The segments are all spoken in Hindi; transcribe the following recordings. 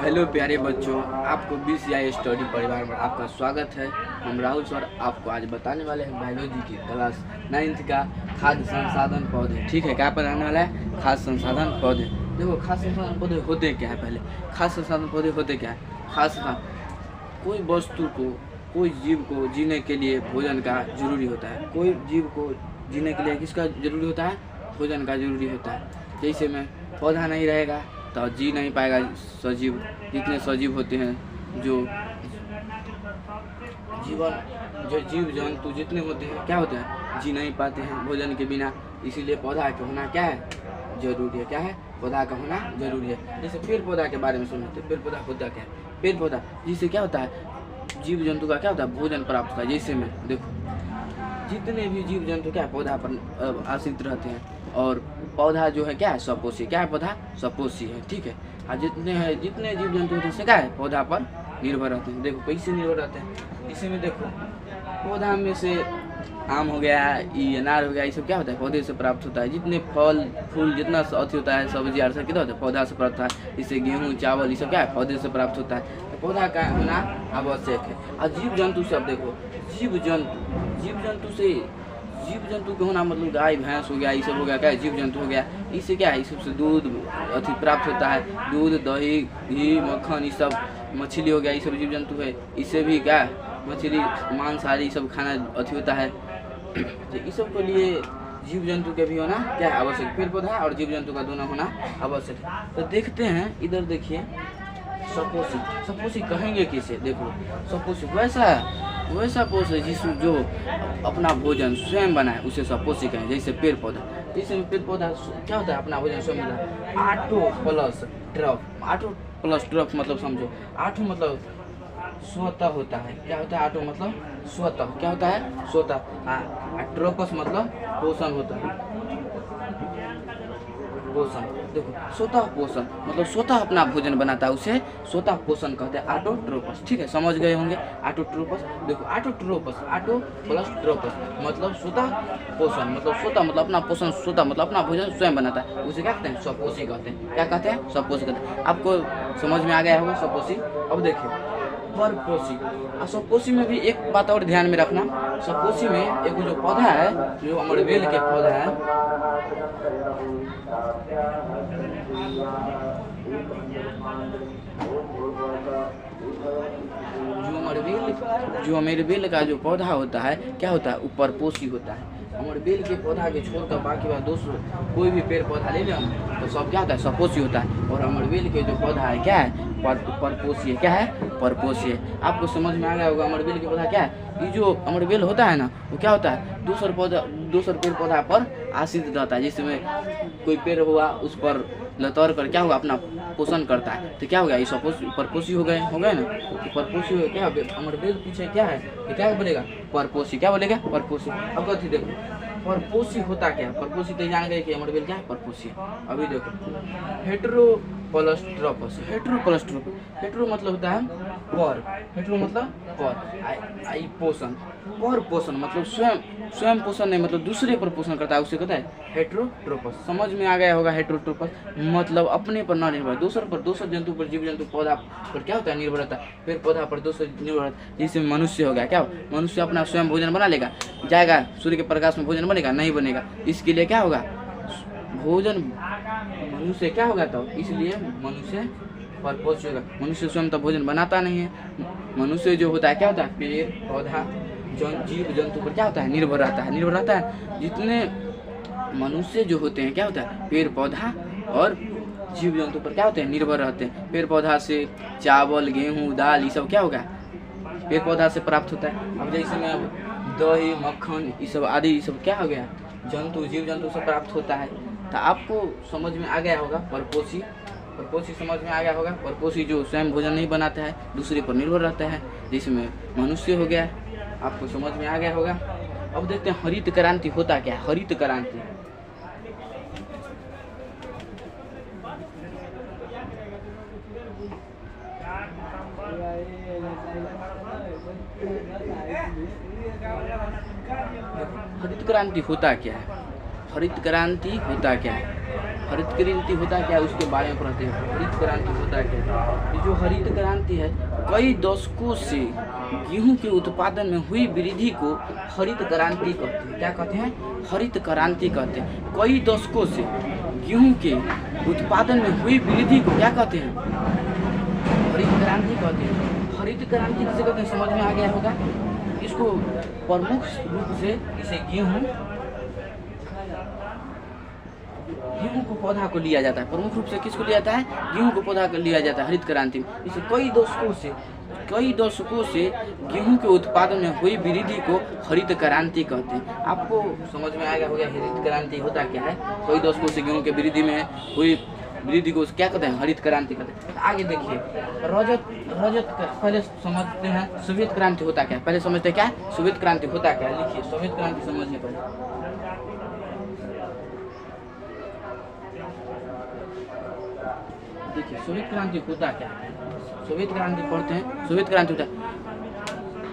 हेलो प्यारे बच्चों, आपको BCI स्टडी परिवार में आपका स्वागत है। हम राहुल सर आपको आज बताने वाले हैं बायोलॉजी की क्लास 9th का खाद्य संसाधन पौधे। ठीक है, क्या पढ़ाने वाला है? खाद्य संसाधन पौधे। देखो, खाद्य संसाधन पौधे होते क्या है? पहले खाद्य संसाधन पौधे होते क्या है? खाद्य संसाधन कोई वस्तु को, कोई जीव को जीने के लिए भोजन का जरूरी होता है। कोई जीव को जीने के लिए किसका जरूरी होता है? भोजन का जरूरी होता है। जैसे में पौधा नहीं रहेगा तो जी नहीं पाएगा सजीव। जितने सजीव होते हैं, जो जीव जंतु जितने होते हैं, क्या होते हैं? जी नहीं पाते हैं भोजन के बिना। इसीलिए पौधा का होना क्या है? जरूरी है। क्या है? पौधा का होना जरूरी है। जैसे पेड़ पौधा के बारे में सुनते हैं। पेड़ पौधा होता क्या है? पेड़ पौधा जिससे क्या होता है? जीव जंतु का क्या होता है? भोजन प्राप्त होता है। जैसे में देखो, जितने भी जीव जंतु क्या है? पौधा पर आश्रित रहते हैं। और पौधा जो है क्या है? सपोषी। क्या है? पौधा सपोषी है। ठीक है। और जितने जीव जंतु होते हैं क्या है? पौधा पर निर्भर रहते हैं। देखो कैसे निर्भर रहते हैं। इसी में देखो, पौधा में से आम हो गया, ये अनार हो गया, ये सब क्या होता है? पौधे से प्राप्त होता है। जितने फल फूल जितना अति होता है, सब्जी आर सब कितना होता है? पौधा से प्राप्त होता है। इससे गेहूँ चावल ये सब क्या है? पौधे से प्राप्त होता है। तो पौधा का होना आवश्यक है। और जीव जंतु सब देखो, जीव जंतु के होना मतलब गाय भैंस हो गया, ये सब हो गया। क्या है? जीव जंतु हो गया। इससे क्या है? इससे दूध प्राप्त होता है। दूध, दही, घी, मक्खन, ये सब। मछली हो गया, ये सब जीव जंतु है। इससे भी क्या? मछली, मांसाहारी सब खाना होता है। तो इस सब के लिए जीव जंतु के भी होना क्या है? आवश्यक। पेड़ पौधा और जीव जंतु का दोनों होना आवश्यक है। तो देखते हैं, इधर देखिए, सपोषी कहेंगे किसे? देखो, सपोषी वैसा पोष है जो अपना भोजन स्वयं बनाए, उसे सपोषी कहें। जैसे पेड़ पौधा, जैसे पेड़ पौधा क्या होता है? अपना भोजन स्वयं बनाए। आटो प्लस ट्रफ मतलब समझो, आटो मतलब स्वतः होता है। क्या होता है? आटो मतलब स्वतः। क्या होता है? स्वतः। ट्रोपस मतलब पोषण होता है। पोषण देखो, स्वतः पोषण मतलब स्वतः अपना भोजन बनाता है, उसे स्वतः पोषण कहते हैं। ऑटोट्रोपस। ठीक है, समझ गए होंगे। ऑटोट्रोपस देखो, ऑटोट्रोपस, ऑटो प्लस ट्रोपस मतलब स्वतः पोषण, मतलब स्वतः मतलब अपना पोषण, स्वतः मतलब अपना भोजन स्वयं बनाता है, उसे क्या कहते हैं? सपोषी कहते हैं। क्या कहते हैं? सपोषी कहते हैं। आपको समझ में आ गया होगा सपोषी। अब देखिए परपोषी। और सपोषी में भी एक बात और ध्यान में रखना। सपोषी में एक जो पौधा है, जो अमरबेल के पौधा है, जो अमरबेल का जो पौधा होता है, क्या होता है? परपोषी होता है। अमरबेल के पौधा के छोड़कर बाकी बात दोस्तों कोई भी पेड़ पौधा ले लें तो सब क्या होता है? सपोषी होता है। और अमरबेल के जो पौधा है क्या है? परपोषी है। क्या है? परपोषी है। आपको समझ में आ गया होगा अमरबेल के पौधा क्या है। ये जो अमरबेल होता है ना, वो क्या होता है? दूसर पेड़ पौधा पर आश्रित रहता है। जिसमें कोई पेड़ हुआ, उस पर लतौर कर क्या होगा? अपना पोषण करता है। तो क्या हो गया? ये परपोषी हो गए ना। तो परपोषी हो गया। क्या अमरबेल पूछे क्या है? ये क्या बोलेगा? परपोषी। क्या बोलेगा? परपोषी। अब कथी देखो, परपोषी होता क्या? परपोषी तो जान गए कि अमरबेल क्या है? परपोषी। अभी देखो, हेटेरोप्लस। हेटेरो मतलब होता है पर। हेटेरो मतलब पर। आई पोषण। पर पोषण मतलब स्वयं पोषण नहीं, मतलब दूसरे पर पोषण करता है, उसे कहता है हेटेरोट्रोपस। समझ में आ गया होगा। हेटेरोट्रोपस मतलब अपने पर न निर्भर, दूसर जंतु पर, जीव जंतु पौधा पर क्या होता है? निर्भर रहता है। पेड़ पौधा पर दूसरे निर्भर रहता है। जैसे मनुष्य हो गया। क्या मनुष्य अपना स्वयं भोजन बना लेगा? जाएगा सूर्य के प्रकाश में भोजन बनेगा? नहीं बनेगा। इसके लिए क्या होगा? भोजन मनुष्य क्या होगा? तो इसलिए मनुष्य परपोषी होगा। मनुष्य स्वयं तो भोजन बनाता नहीं है। मनुष्य जो होता है क्या होता है? पेड़ पौधा जीव जंतु पर क्या होता है? निर्भर रहता है। जितने मनुष्य जो होते हैं क्या होता है? पेड़ पौधा और जीव जंतु पर क्या होते हैं? निर्भर रहते हैं। पेड़ पौधा से चावल, गेहूँ, दाल ये सब क्या होगा? पेड़ पौधा से प्राप्त होता है। अब जैसे में अब दही, मक्खन ये सब आदि, ये सब क्या हो गया? जीव जंतु से प्राप्त होता है। तो आपको समझ में आ गया होगा परपोषी समझ में आ गया होगा। परपोषी जो स्वयं भोजन नहीं बनाता है, दूसरे पर निर्भर रहता है, जिसमें मनुष्य हो गया। आपको समझ में आ गया होगा। अब देखते हैं हरित क्रांति होता क्या है? हरित क्रांति हरित क्रांति होता क्या है? हरित क्रांति होता क्या है? हरित क्रांति होता क्या है उसके बारे में पढ़ते हैं। हरित क्रांति होता क्या है? ये जो हरित क्रांति है, कई दशकों से गेहूं के उत्पादन में हुई वृद्धि को हरित क्रांति कहते हैं। क्या कहते हैं? हरित क्रांति कहते हैं। कई दशकों से गेहूं के उत्पादन में हुई वृद्धि को क्या कहते हैं? हरित क्रांति कहते हैं। हरित क्रांति किसे कहते हैं समझ में आ गया होगा। इसको प्रमुख रूप से इसे गेहूं को पौधा को लिया जाता है। प्रमुख रूप से किसको लिया जाता है? गेहूं को पौधा को लिया जाता है हरित क्रांति में। इसे कई दशकों से गेहूं के उत्पादन में हुई वृद्धि को हरित क्रांति कहते हैं। आपको समझ में आएगा हो गया हरित क्रांति होता क्या है। कई दशकों से गेहूं के वृद्धि में हुई वृद्धि को क्या कहते हैं? हरित क्रांति कहते हैं। आगे देखिए रजत पहले समझते हैं श्वेत क्रांति होता क्या है। पहले समझते हैं क्या है श्वेत क्रांति होता क्या है। लिखिए श्वेत क्रांति समझने पहले। देखिए श्वेत क्रांति होता क्या है। श्वेत क्रांति पढ़ते हैं। श्वेत क्रांति होता है,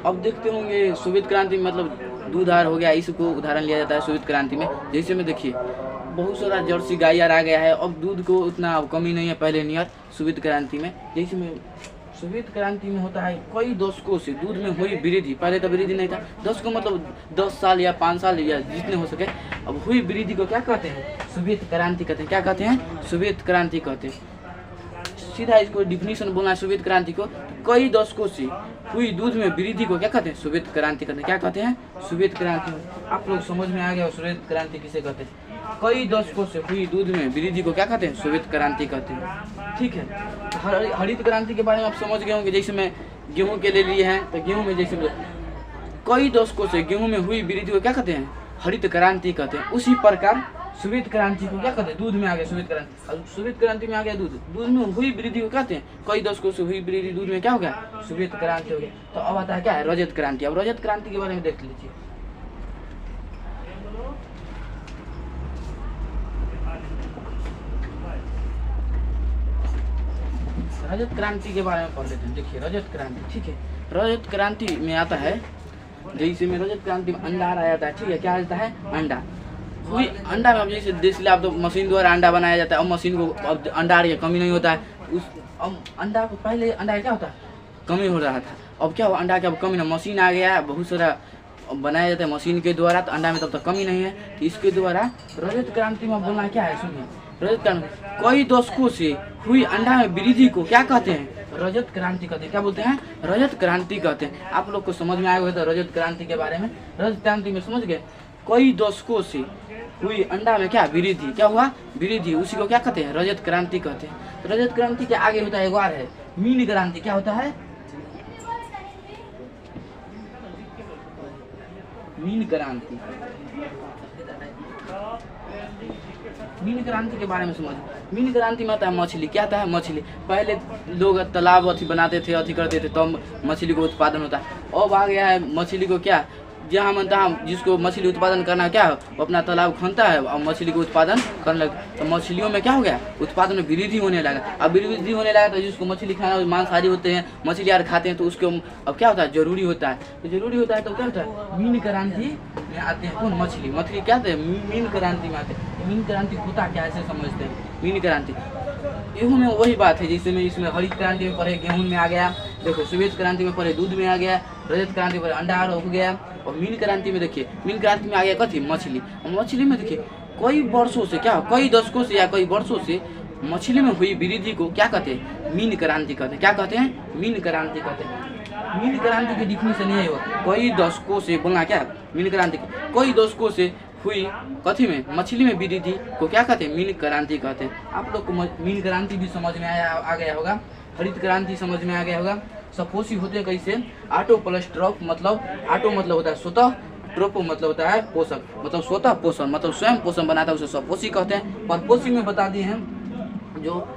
अब देखते होंगे श्वेत क्रांति मतलब दूध आहार हो गया, इसको उदाहरण लिया जाता है श्वेत क्रांति में। जैसे में देखिए बहुत सारा जर्सी गाय आ गया है, अब दूध को उतना कमी नहीं है पहले नियर श्वेत क्रांति में। जैसे में श्वेत क्रांति में होता है कई दशकों से दूध में हुई वृद्धि। पहले तो वृद्धि नहीं था, 10 को मतलब 10 साल या 5 साल या जितने हो सके, अब हुई वृद्धि को क्या कहते हैं? श्वेत क्रांति कहते हैं। क्या कहते हैं? श्वेत क्रांति कहते हैं। सीधा इसको डिफिनीशन बोलना है श्वेत क्रांति को, कई दशकों से हुई दूध में वृद्धि को क्या कहते हैं? श्वेत क्रांति कहते हैं। क्या कहते हैं? श्वेत क्रांति। आप लोग समझ में आ गया श्वेत क्रांति किसे कहते हैं। कई दशकों से हुई दूध में वृद्धि को क्या कहते हैं? श्वेत क्रांति कहते हैं। ठीक है, हरित क्रांति के बारे में आप समझ गए होंगे। जैसे मैं गेहूं के ले लिए हैं तो गेहूं में जैसे कई दशकों से गेहूं में हुई वृद्धि को क्या कहते हैं? हरित क्रांति कहते हैं। उसी प्रकार श्वेत क्रांति को क्या कहते हैं? दूध में आ गया श्वेत क्रांति। अब श्वेत क्रांति में आ गया दूध में हुई वृद्धि को कहते हैं कई दशकों से हुई वृद्धि दूध में क्या हो गया? श्वेत क्रांति हो गया। तो अब आता है क्या है? रजत क्रांति। अब रजत क्रांति के बारे में देख लीजिए। रजत क्रांति के बारे में पढ़ लेते हैं। देखिए रजत क्रांति, ठीक है, रजत क्रांति में आता है जैसे में रजत क्रांति में अंडा आ जाता है। ठीक है, क्या आता है? अंडा। वही अंडा में अब जैसे देश अब तो मशीन द्वारा अंडा बनाया जाता है। अब मशीन को अब अंडा की कमी नहीं होता है। उस अब अंडा को पहले अंडा क्या होता है? कमी हो रहा था। अब क्या हुआ? अंडा की अब कमी ना, मशीन आ गया है, बहुत सारा बनाया जाता है मशीन के द्वारा, तो अंडा में तब तक कमी नहीं है। तो इसके द्वारा रजत क्रांति में बोलना क्या है? सुनिए, रजत क्रांति कई दशकों से हुई अंडा में वृद्धि को क्या कहते हैं? रजत क्रांति कहते हैं। क्या बोलते हैं? रजत क्रांति कहते हैं। आप लोग को समझ में आएगा तो रजत क्रांति के बारे में। रजत क्रांति में समझ गए कई दशकों से हुई अंडा में क्या वृद्धि, क्या हुआ? वृद्धि, उसी को क्या कहते हैं? रजत क्रांति कहते हैं। रजत क्रांति के आगे होता है एक और है मीन क्रांति। क्या होता है? मीन क्रांति। मीन क्रांति के बारे में समझ। मीन क्रांति में आता है मछली। क्या आता है? मछली। पहले लोग तालाब बनाते थे, करते थे, तब मछली को उत्पादन होता है। अब आ गया है मछली को क्या जहाँ मन तहाँ जिसको मछली उत्पादन करना क्या है वो अपना तालाब खनता है और मछली को उत्पादन करने लगा। तो मछलियों में क्या हो गया? उत्पादन में वृद्धि होने लगा। अब वृद्धि होने लगा तो जिसको मछली खाना मांसाहारी होते हैं, मछली यार खाते हैं, तो उसको अब क्या होता है? जरूरी होता है। तो जरूरी होता है तो क्या होता है? मीन क्रांति में आते हैं। कौन? मछली क्या आते हैं? मीन क्रांति में आते हैं। मीन क्रांति होता क्या ऐसे समझते हैं? मीन क्रांति गेहूं में वही बात है जैसे में इसमें हरित क्रांति में पढ़े गेहूं में आ गया, देखो श्वेत क्रांति में पढ़े दूध में आ गया, रजत क्रांति में अंडा हो गया, और मीन क्रांति में देखिए मीन क्रांति में आ गया कथी? मछली। और मछली में देखिए कई वर्षों से क्या कई दशकों से या कई वर्षों से मछली में हुई वृद्धि को क्या कहते हैं? मीन क्रांति कहते हैं। क्या कहते हैं? मीन क्रांति कहते हैं। मीन क्रांति की डिफिनीशन यही हो कई दशकों से बोलना क्या? मीन क्रांति कई दशकों से हुई कथी में? मछली में वृद्धि को क्या कहते हैं? मीन क्रांति कहते हैं। आप लोग को मीन क्रांति भी समझ में आ गया होगा, हरित क्रांति समझ में आ गया होगा। सपोसी होते हैं कैसे? ऑटो प्लस ट्रॉप, मतलब ऑटो मतलब होता है स्वतः, ट्रोपो मतलब होता है पोषक, मतलब स्वतः पोषण, मतलब स्वयं पोषण बनाता है, उसे सपोसी कहते हैं। परपोषी में बता दिए हैं, जो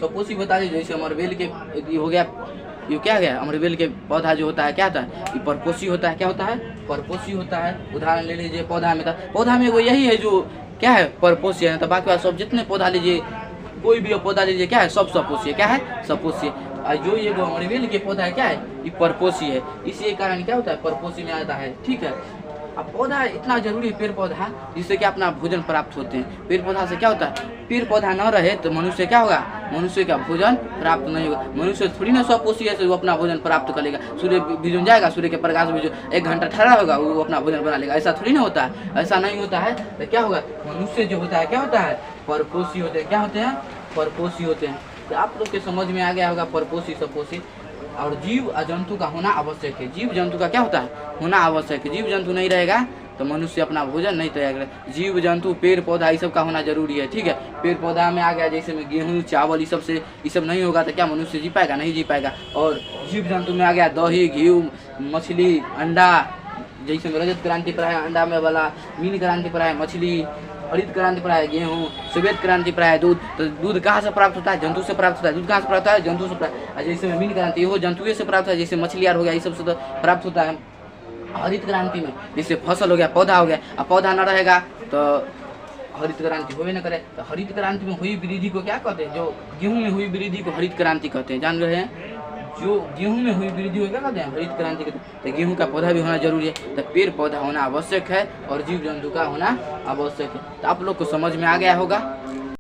सपोसी बता दिए जैसे अमरवेल के हो गया, ये क्या गया? अमरवेल के पौधा जो होता है क्या होता है? ये परपोषी होता है। क्या होता है? परपोषी होता है। उदाहरण ले लीजिए पौधा में था, पौधा में वो यही है जो क्या है? परपोषी है। तो बाकी सब जितने पौधा लीजिए, कोई भी पौधा लीजिए क्या है? सब सपोषी। क्या है? सपोषी। और जो ये वो अमरवेल के पौधा है क्या है? ये परपोषी है। इसी कारण क्या होता है? परपोषी में आता है। ठीक है, अब पौधा इतना जरूरी है, पेड़ पौधा, जिससे कि अपना भोजन प्राप्त होते हैं। पेड़ पौधा से क्या होता है, पेड़ पौधा न रहे तो मनुष्य क्या होगा, मनुष्य का भोजन प्राप्त नहीं होगा। मनुष्य थोड़ी ना स्वपोषी है, वो अपना भोजन प्राप्त कर लेगा। सूर्य भिजुन जाएगा, सूर्य के प्रकाश में जो 1 घंटा ठहरा होगा वो अपना भोजन बना लेगा, ऐसा थोड़ी ना होता है। ऐसा नहीं होता है तो क्या होगा, मनुष्य जो होता है क्या होता है, परपोषी होते हैं। क्या होते हैं, परपोषी होते हैं। तो आप लोग के समझ में आ गया होगा परपोषी स्वपोषी। और जीव और जंतु का होना आवश्यक है। जीव जंतु का क्या होता है, होना आवश्यक है। जीव जंतु नहीं रहेगा तो मनुष्य अपना भोजन नहीं तैयार करेगा। जीव जंतु पेड़ पौधा ये सब का होना जरूरी है, ठीक है। पेड़ पौधा में आ गया जैसे में गेहूँ चावल, ये सब से ये सब नहीं होगा तो क्या मनुष्य जी पाएगा, नहीं जी पाएगा। और जीव जंतु में आ गया दही घी मछली अंडा, जैसे में रजत क्रांति पर है अंडा में वाला, मीन क्रांति पर है मछली, हरित क्रांति पर है गेहूँ, श्वेत क्रांति पर है दूध। तो दूध कहाँ से प्राप्त होता है, जंतु से प्राप्त होता है। दूध कहाँ से प्राप्त होता है, जंतु से प्राप्त। जैसे में मीन क्रांति हो जंतुओं से प्राप्त होता है, जैसे मछली यार हो गया, ये सब से तो प्राप्त होता है। हरित क्रांति में जैसे फसल हो गया, पौधा हो गया। अब पौधा न रहेगा तो हरित क्रांति होवे न करे। तो हरित क्रांति में हुई वृद्धि को क्या कहते हैं, जो गेहूँ में हुई वृद्धि को हरित क्रांति कहते हैं, जान रहे हैं। जो गेहूं में हुई वृद्धि हो क्या कहते हैं, हरित क्रांति कहते हैं। तो गेहूं का पौधा भी होना जरूरी है। तो पेड़ पौधा होना आवश्यक है और जीव जंतु का होना आवश्यक है। तो आप लोग को समझ में आ गया होगा।